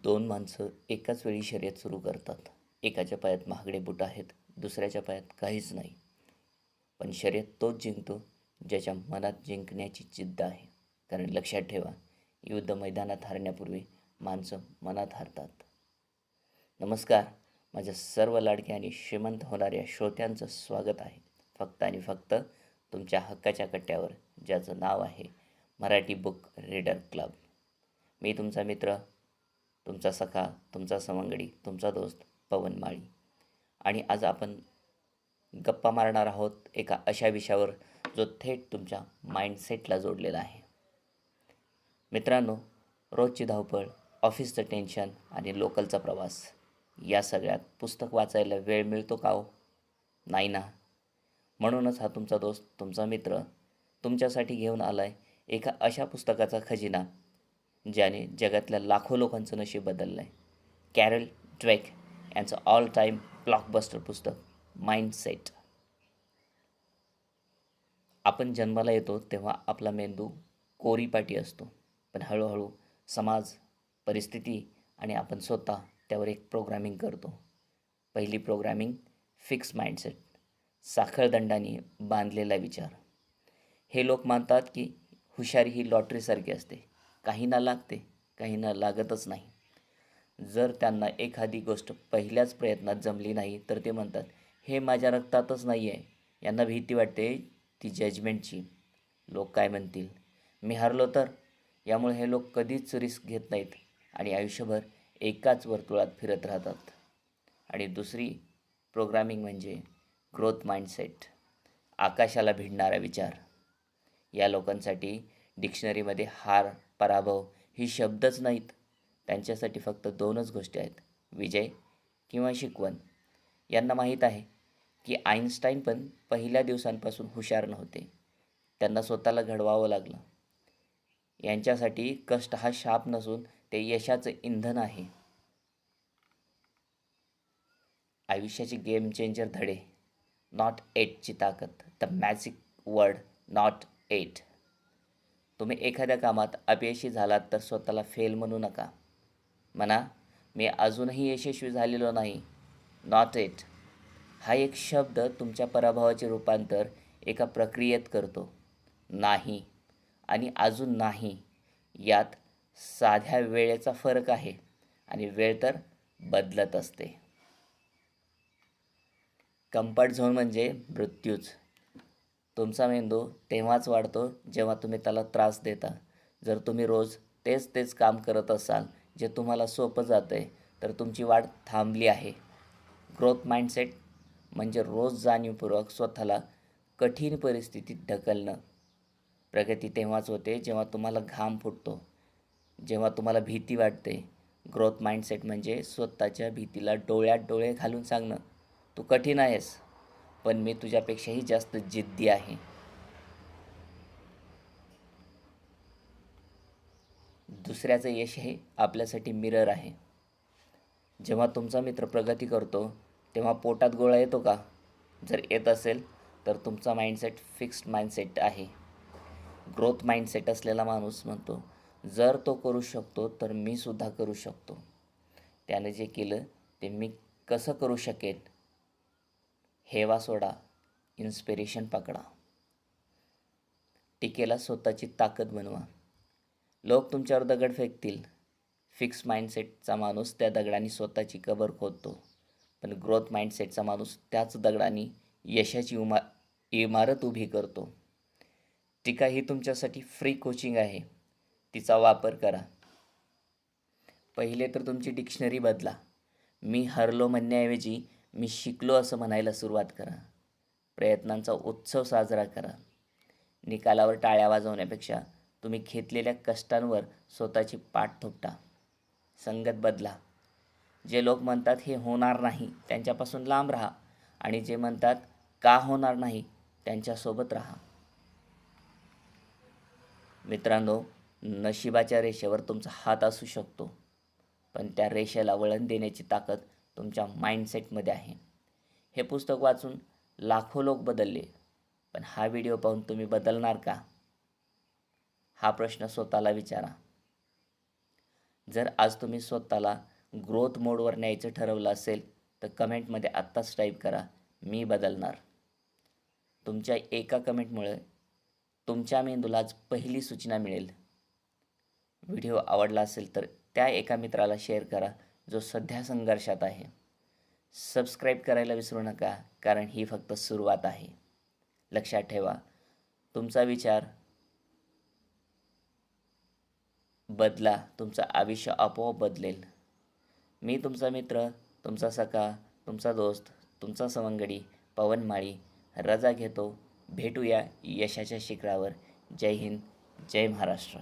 दोन माणसं एकाच वेळी शर्यत सुरू करतात. एकाच्या पायात महागडे बूट आहेत, दुसऱ्याच्या पायात काहीच नाही. पण शर्यत तोच जिंकतो ज्याच्या मनात जिंकण्याची जिद्द आहे. कारण लक्षात ठेवा, युद्ध मैदानात हारण्यापूर्वी माणसं मनात हारतात. नमस्कार, माझ्या सर्व लाडक्या आणि श्रीमंत होणाऱ्या श्रोत्यांचं स्वागत आहे. फक्त आणि फक्त तुमच्या हक्काच्या कट्ट्यावर, ज्याचं नाव आहे मराठी बुक रीडर क्लब. मी तुमचा मित्र, तुमचा सखा, तुमचा सवंगडी, तुमचा दोस्त पवन माळी. आणि आज आपण गप्पा मारणार आहोत एका अशा विषयावर जो थेट तुमच्या माइंडसेटला जोडलेला आहे. मित्रांनो, रोजची धावपळ, ऑफिसचं टेन्शन आणि लोकलचा प्रवास, या सगळ्यात पुस्तक वाचायला वेळ मिळतो का हो? नाही ना. म्हणूनच हा तुमचा दोस्त, तुमचा मित्र तुमच्यासाठी घेऊन आला आहे एका अशा पुस्तकाचा खजिना ज्याने जगातल्या लाखो लोकांचं नशीब बदललं आहे. कॅरल ड्वेक यांचं ऑल टाईम ब्लॉकबस्टर पुस्तक माइंडसेट. आपण जन्माला येतो तेव्हा आपला मेंदू कोरीपाटी असतो, पण हळूहळू समाज, परिस्थिती आणि आपण स्वतः त्यावर एक प्रोग्रामिंग करतो. पहिली प्रोग्रामिंग फिक्स माइंडसेट, साखळदंडाने बांधलेला विचार. हे लोक मानतात की हुशारी ही लॉटरीसारखी असते, काहींना लागते, काहींना लागतच नाही. जर त्यांना एखादी गोष्ट पहिल्याच प्रयत्नात जमली नाही तर ते म्हणतात, हे माझ्या रक्तातच नाही आहे. यांना भीती वाटते ती जजमेंटची. लोक काय म्हणतील, मी हारलो तर. यामुळे हे लोक कधीच रिस्क घेत नाहीत आणि आयुष्यभर एकाच वर्तुळात फिरत राहतात. आणि दुसरी प्रोग्रामिंग म्हणजे ग्रोथ माइंडसेट, आकाशाला भिडणारा विचार. या लोकांसाठी डिक्शनरीमध्ये हार, पराभव ही शब्दच नाहीत. त्यांच्यासाठी फक्त दोनच गोष्टी आहेत, विजय किंवा शिकवण. यांना माहीत आहे की आईन्स्टाईन पण पहिल्या दिवसांपासून हुशार नव्हते, त्यांना स्वतःला घडवावं लागलं. यांच्यासाठी कष्ट हा शाप नसून ते यशाचं इंधन आहे. आयुष्याची गेम चेंजर धडे, नॉट एटची ताकद, the magic word not at. तुम्ही एखाद्या कामात अपयशी झालात तर स्वतःला फेल म्हणू नका. म्हणा, मी अजूनही यशस्वी झालेलो नाही, नॉट एट. हा एक शब्द तुमच्या पराभवाचे रूपांतर एका प्रक्रियेत करतो. नाही आणि अजून नाही यात साध्या वेळेचा फरक आहे, आणि वेळ तर बदलत असते. कम्फर्ट झोन म्हणजे मृत्यूच. तुमचा मेंदू तेव्हाच वाढतो जेव्हा तुम्ही त्याला त्रास देता. जर तुम्ही रोज तेच काम करत असाल जे तुम्हाला सोपं जातं आहे, तर तुमची वाढ थांबली आहे. ग्रोथ माइंडसेट म्हणजे रोज जाणीवपूर्वक स्वतःला कठीण परिस्थितीत ढकलणं. प्रगती तेव्हाच होते जेव्हा तुम्हाला घाम फुटतो, जेव्हा तुम्हाला भीती वाटते. ग्रोथ माइंडसेट म्हणजे स्वतःच्या भीतीला डोळ्यात डोळे घालून सांगणं, तू कठीण आहेस, पण मी तुझ्यापेक्षाही जास्त जिद्दी आहे. दुसऱ्याचं यश हे आपल्यासाठी मिरर आहे. जेव्हा तुमचा मित्र प्रगती करतो तेव्हा पोटात गोळा येतो का? जर येत असेल तर तुमचा माइंडसेट फिक्स्ड माइंडसेट आहे. ग्रोथ माइंडसेट असलेला माणूस म्हणतो, जर तो करू शकतो तर मी सुद्धा करू शकतो. त्याने जे केलं ते मी कसं करू शकेन. हेवा सोडा, इन्स्पिरेशन पकडा. टीकेला स्वतःची ताकद बनवा. लोक तुमच्यावर दगड फेकतील. फिक्स माइंडसेटचा माणूस त्या दगडांनी स्वतःची कबर खोदतो, पण ग्रोथ माइंडसेटचा माणूस त्याच दगडांनी यशाची इमारत उभी करतो. टीका ही तुमच्यासाठी फ्री कोचिंग आहे, तिचा वापर करा. पहिले तर तुमची डिक्शनरी बदला. मी हरलो म्हणण्याऐवजी मी शिकलो असं म्हणायला सुरुवात करा. प्रयत्नांचा उत्सव साजरा करा. निकालावर टाळ्या वाजवण्यापेक्षा तुम्ही घेतलेल्या कष्टांवर स्वतःची पाठ थोपटा. संगत बदला. जे लोक म्हणतात हे होणार नाही त्यांच्यापासून लांब राहा, आणि जे म्हणतात का होणार नाही त्यांच्यासोबत राहा. मित्रांनो, नशिबाच्या रेषेवर तुमचा हात असू शकतो, पण त्या रेषेला वळण देण्याची ताकद तुमच्या माइंडसेटमध्ये आहे. हे पुस्तक वाचून लाखो लोक बदलले, पण हा व्हिडिओ पाहून तुम्ही बदलणार का? हा प्रश्न स्वतःला विचारा. जर आज तुम्ही स्वतःला ग्रोथ मोडवर न्यायचं ठरवलं असेल तर कमेंटमध्ये आत्ताच टाईप करा, मी बदलणार. तुमच्या एका कमेंटमुळे तुमच्या मेंदूला आज पहिली सूचना मिळेल. व्हिडिओ आवडला असेल तर त्या एका मित्राला शेअर करा जो सध्या संघर्षात आहे. सबस्क्राईब करायला विसरू नका, कारण ही फक्त सुरुवात आहे. लक्षात ठेवा, तुमचा विचार बदला, तुमचं आयुष्य आपोआप बदलेल. मी तुमचा मित्र, तुमचा सखा, तुमचा दोस्त, तुमचा सवंगडी पवन माळी रजा घेतो. भेटूया यशाच्या शिखरावर. जय हिंद, जय महाराष्ट्र.